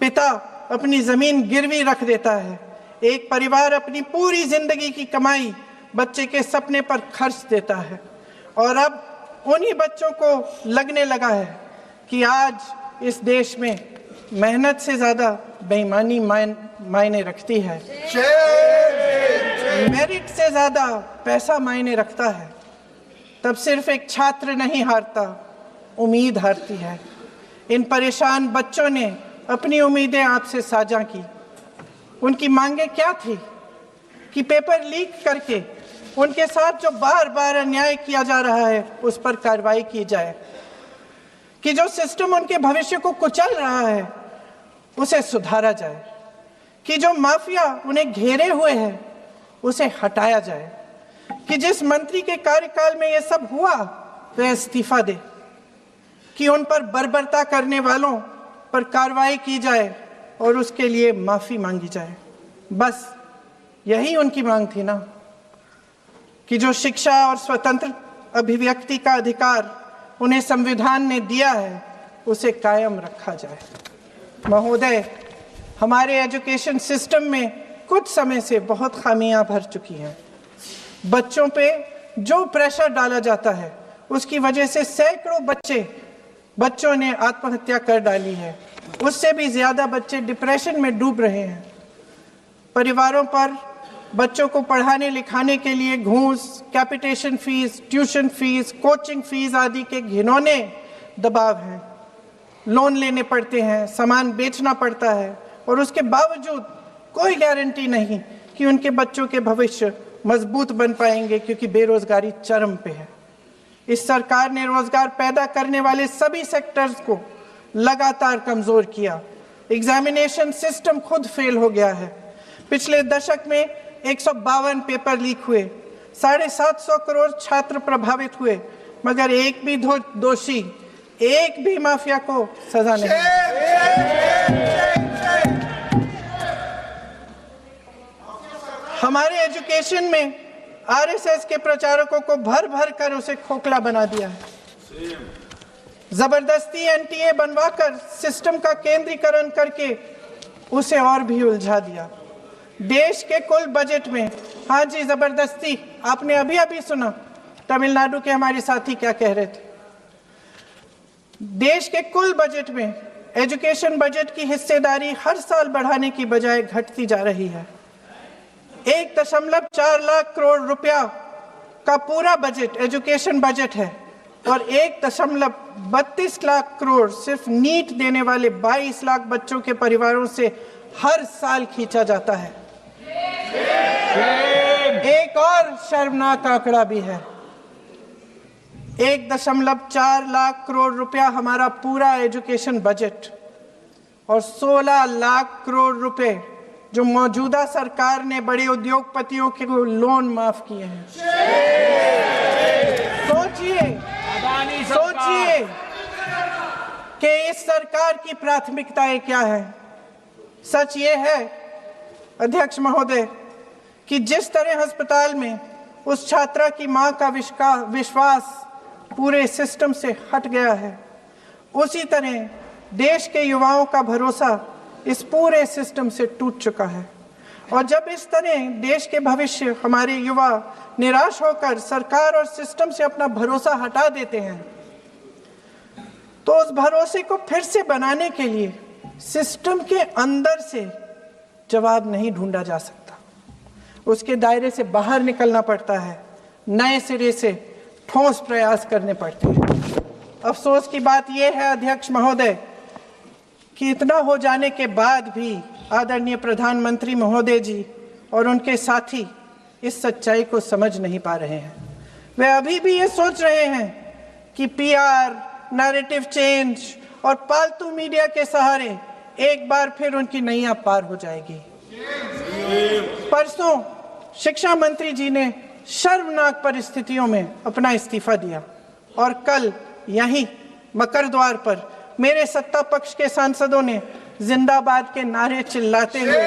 पिता अपनी जमीन गिरवी रख देता है, एक परिवार अपनी पूरी जिंदगी की कमाई बच्चे के सपने पर खर्च देता है, और अब उन्हीं बच्चों को लगने लगा है कि आज इस देश में मेहनत से ज्यादा बेईमानी मायने रखती है, मेरिट से ज्यादा पैसा मायने रखता है। तब सिर्फ एक छात्र नहीं हारता, उम्मीद हारती है। इन परेशान बच्चों ने अपनी उम्मीदें आपसे साझा की। उनकी मांगे क्या थी? कि पेपर लीक करके उनके साथ जो बार बार अन्याय किया जा रहा है उस पर कार्रवाई की जाए, कि जो सिस्टम उनके भविष्य को कुचल रहा है उसे सुधारा जाए, कि जो माफिया उन्हें घेरे हुए है उसे हटाया जाए, कि जिस मंत्री के कार्यकाल में यह सब हुआ वह इस्तीफा दे, कि उन पर बर्बरता करने वालों पर कार्रवाई की जाए और उसके लिए माफी मांगी जाए। बस यही उनकी मांग थी ना, कि जो शिक्षा और स्वतंत्र अभिव्यक्ति का अधिकार उन्हें संविधान ने दिया है उसे कायम रखा जाए। महोदय, हमारे एजुकेशन सिस्टम में कुछ समय से बहुत खामियां भर चुकी हैं। बच्चों पे जो प्रेशर डाला जाता है उसकी वजह से सैकड़ों बच्चों ने आत्महत्या कर डाली है, उससे भी ज्यादा बच्चे डिप्रेशन में डूब रहे हैं। परिवारों पर बच्चों को पढ़ाने लिखाने के लिए घूस, capitation fees, tuition fees, coaching fees आदि के घिनौने दबाव हैं। लोन लेने पड़ते हैं, सामान बेचना पड़ता है, और उसके बावजूद कोई गारंटी नहीं कि उनके बच्चों के भविष्य मजबूत बन पाएंगे, क्योंकि बेरोजगारी चरम पे है। इस सरकार ने रोजगार पैदा करने वाले सभी सेक्टर्स को लगातार कमजोर किया। एग्जामिनेशन सिस्टम खुद फेल हो गया है। पिछले दशक में 152 पेपर लीक हुए, 750 करोड़ छात्र प्रभावित हुए, मगर एक भी दोषी, एक भी माफिया को सजा नहीं। हमारे एजुकेशन में आरएसएस के प्रचारकों को भर भर कर उसे खोखला बना दिया है। जबरदस्ती एनटीए बनवाकर सिस्टम का केंद्रीकरण करके उसे और भी उलझा दिया। देश के कुल बजट में, हाँ जी जबरदस्ती, आपने अभी अभी सुना तमिलनाडु के हमारे साथी क्या कह रहे थे। देश के कुल बजट में एजुकेशन बजट की हिस्सेदारी हर साल बढ़ाने की बजाय घटती जा रही है। 1.4 लाख करोड़ रुपया का पूरा बजट एजुकेशन बजट है, और 1.32 लाख करोड़ सिर्फ नीट देने वाले 22 लाख बच्चों के परिवारों से हर साल खींचा जाता है। एक और शर्मनाक आंकड़ा भी है। 1.4 लाख करोड़ रुपया हमारा पूरा एजुकेशन बजट, और 16 लाख करोड़ रुपए जो मौजूदा सरकार ने बड़े उद्योगपतियों के लोन माफ किए हैं। सोचिए कि इस सरकार की प्राथमिकताएं क्या है। सच ये है अध्यक्ष महोदय कि जिस तरह अस्पताल में उस छात्रा की मां का विश्वास पूरे सिस्टम से हट गया है, उसी तरह देश के युवाओं का भरोसा इस पूरे सिस्टम से टूट चुका है। और जब इस तरह देश के भविष्य, हमारे युवा निराश होकर सरकार और सिस्टम से अपना भरोसा हटा देते हैं, तो उस भरोसे को फिर से बनाने के लिए सिस्टम के अंदर से जवाब नहीं ढूंढा जा सकता, उसके दायरे से बाहर निकलना पड़ता है, नए सिरे से ठोस प्रयास करने पड़ते हैं। अफसोस की बात यह है अध्यक्ष महोदय कि इतना हो जाने के बाद भी आदरणीय प्रधानमंत्री महोदय जी और उनके साथी इस सच्चाई को समझ नहीं पा रहे हैं। वे अभी भी ये सोच रहे हैं कि पीआर, नैरेटिव चेंज और पालतू मीडिया के सहारे एक बार फिर उनकी नैया पार हो जाएगी। परसों शिक्षा मंत्री जी ने शर्मनाक परिस्थितियों में अपना इस्तीफा दिया, और कल यहीं मकर द्वार पर मेरे सत्ता पक्ष के सांसदों ने जिंदाबाद के नारे चिल्लाते हुए